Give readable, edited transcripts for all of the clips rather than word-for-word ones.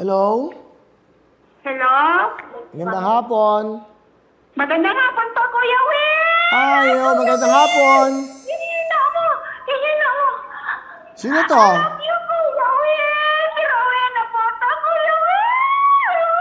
Hello? Hello? Magandang hapon. Magandang hapon po, Kuya Will! Ay, magandang hapon. Hihina mo! Hihina mo! Sino to? I love you, Kuya Will! Si Rowena po to, Kuya Will!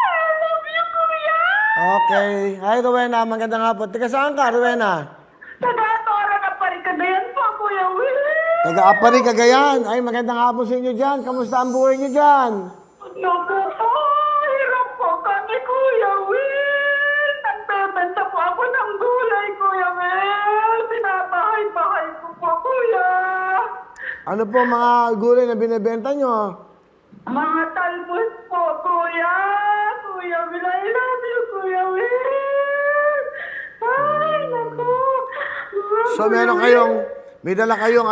I love you, Kuya! Okay. Hi, Rowena. Magandang hapon. Teka, saan ka, Rowena? Taga-tora ka pa rin kagayan po, Kuya Will! Taga-Apari, Cagayan. Ay, magandang hapon sa inyo dyan. Kamusta ang buhay niyo dyan? Naku po! Hirap po kami, Kuya Will! Nagbebenta po ako ng gulay, Kuya Will! Pinabahay-bahay ko po, Kuya! Ano po mga gulay na binibenta nyo? Mga talbos po, Kuya! Kuya Will, I love you, Kuya Will! Ay, naku! So, may dala kayong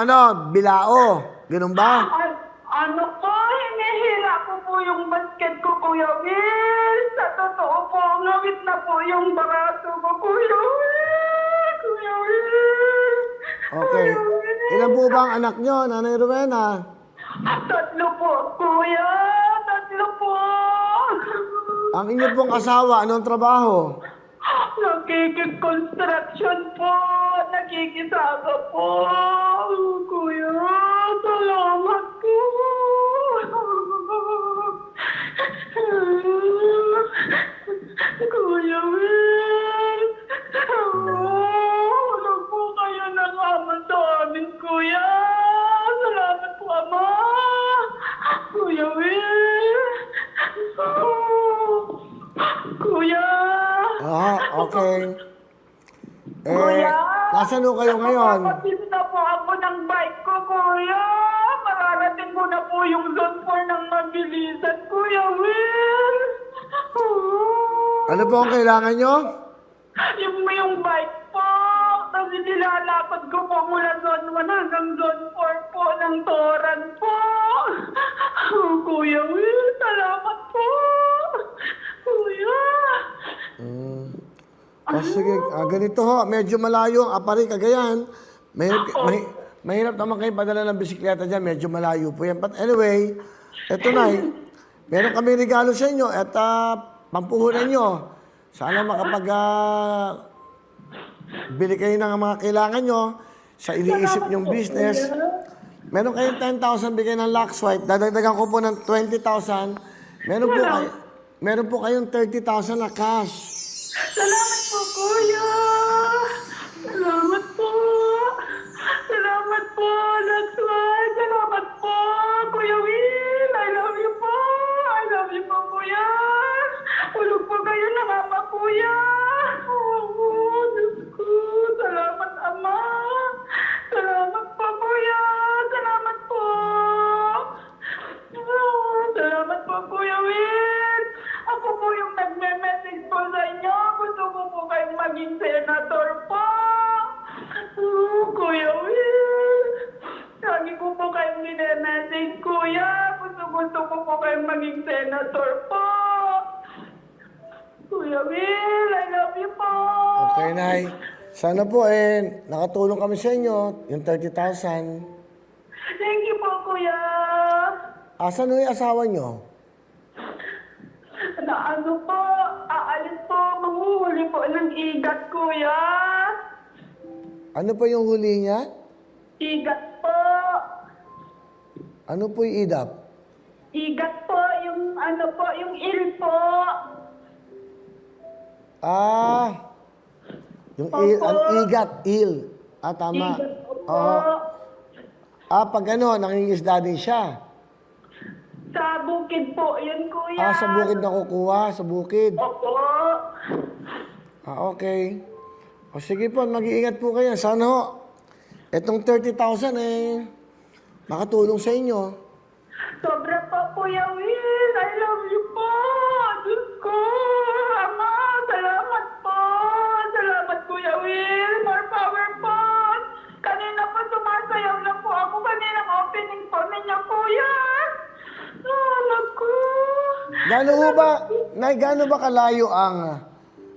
bilao. Ganun ba? Ano po, hinihila ko po yung basket ko, Kuya Will! Sa totoo po, ngawit na po yung barato ko, Kuya Will! Kuya Will! Okay. Kuya Will! Ilan po ba ang anak nyo, Nanay Rowena? Tatlo po, Kuya! Tatlo po! Ang inyo pong asawa, anong trabaho? Nakikig-construction po. Nakikisaga po. Kuya, salamat po. Kuya Will. Wala po kayo ng ama sa amin, Kuya. Salamat po, Ama. Kuya Will. Kuya. Okay. Kuya, Nasaan ho kayo ngayon? Nakapatid na po ako ng bike ko, Kuya. Mararating ko na po yung zone 4 ng mabilisan, Kuya Will. Ano po ang kailangan nyo? Yung bike po. Kasi nilalakad ko po mula zone 1 hanggang zone 4 po ng Toran po. Kuya Will, salamat po. Kuya. Sige, ganito ho, medyo malayo ang Apari, Cagayan. Mahirap naman kayo padala ng bisikleta dyan, medyo malayo po yan. But anyway, eto na meron kami regalo sa inyo at pampuhunan nyo. Sana bili kayo ng mga kailangan nyo sa iniisip nyong business. Meron kayong 10,000 bigay ng Lux White. Dadagdagan ko po ng 20,000. Meron po kayong 30,000 na cash. Salamat po, Kuya! Salamat po! Salamat po, Laksway! Salamat po, Kuya Will! I love you po! I love you po, Kuya! Ulog po kayo ng ama, Kuya! Oh, Diyos ko! Salamat, Ama! Salamat po, Kuya! Salamat po! Salamat po, Kuya Will! Ako po yung nagme-message po sa inyo. Gusto ko po kayong maging senator po. Kuya Will. Lagi ko po kayong message, Kuya. Gusto ko po kayong maging senator po. Kuya Will, I love you po. Okay, Nay. Sana po nakatulong kami sa inyo, yung 30,000. Thank you po, Kuya. Asan yung asawa nyo? Na ano po, aalis po, manghuhuli po ng igat, Kuya. Ano po yung huli niya? Igat po. Ano po yung idap? Igat po, yung ano po, yung il po. Yung igat, tama. Igat po. Oo. Pag nangingisda din siya. Sa bukid po, yun, Kuya. Sa bukid nakukuha, sa bukid. Opo. Okay. O sige po, mag-iingat po kayo. Sana itong 30,000 makatulong sa inyo. Sobra po, Kuya Will. I love you po. Diyos ko. Ama, salamat po. Salamat, Kuya Will. More power po. Kanina pa sumasayaw na po ako. Kaninang opening po ninyo, Kuya. Naku.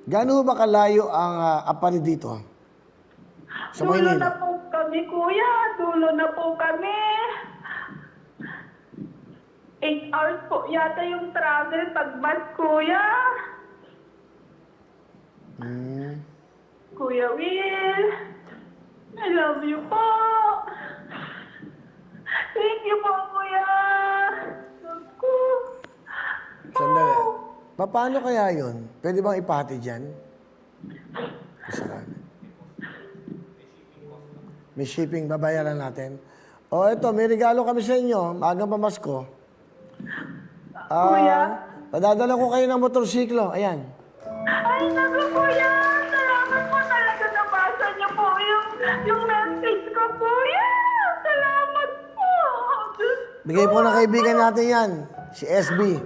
Gaano ba kalayo ang Apari dito? Sa Dulo Maynila? na po kami, Kuya. Dulo na po kami. 8 hours po yata yung travel pag bus, kuya. Kuya Will, I love you po. Thank you po, kuya. Love ko. Sandali. Paano kaya yun? Pwede bang ipati dyan? Kasalanan. May shipping, babayaran natin. O eto, may regalo kami sa inyo. Maagang pamasko. Kuya? Padadala ko kayo ng motorsiklo. Ayan. Ay, naku, kuya. Salamat po talaga. Nabasa niyo po yung message ko, kuya. Salamat po. Bigay po ng kaibigan natin yan. Si SB.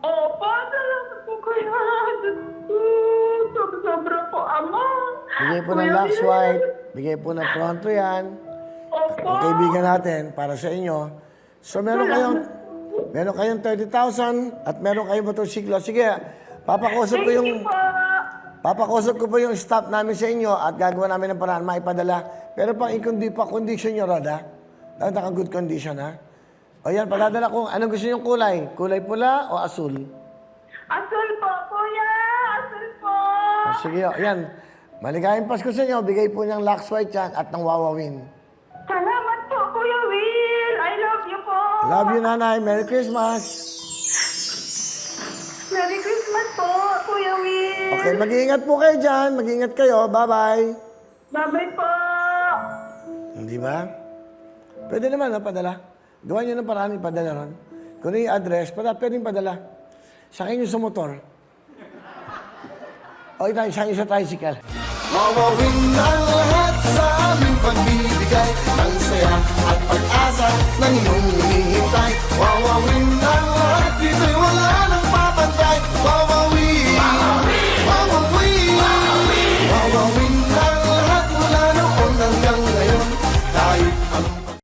Opo, salamat po, kuya. Sobra po, ama. Bigay po ng Kuya Lux Will. White. Bigay po ng Fronto yan. Opo. Ang kaibigan natin para sa inyo. So meron kayong 30,000 at meron kayong motorsiklo. Sige, papakusap ko Thank yung you po. papakusap ko po yung staff namin sa inyo at gagawa namin ng paraan maipadala. Pero pang condition nyo, Rod, ha? Dapat naka-good condition, ha? O yan, padadala ko. Anong gusto nyong kulay? Kulay pula o asul? Asul po, kuya. Asul po. O, sige, o, yan. Maligayang Pasko sa inyo. Bigay po niyang Lux White yan at ng Wawawin. Salamat po, Kuya Will. I love you po. Love you, Nanay. Merry Christmas. Merry Christmas po, Kuya Will. Okay, mag-iingat po kayo dyan. Mag-iingat kayo. Bye-bye. Bye-bye po. Hindi ba? Pwede naman, no, padala. Gawa nyo ng paraan ipadala ron. Kung ano yung address, pwedeng padala. Sa akin yung sa motor. O ito, sa akin sa tricycle. Wawawin ang lahat sa aming pagbibigay ng saya at pag-asa ng iyong hinihintay. Wawawin ang lahat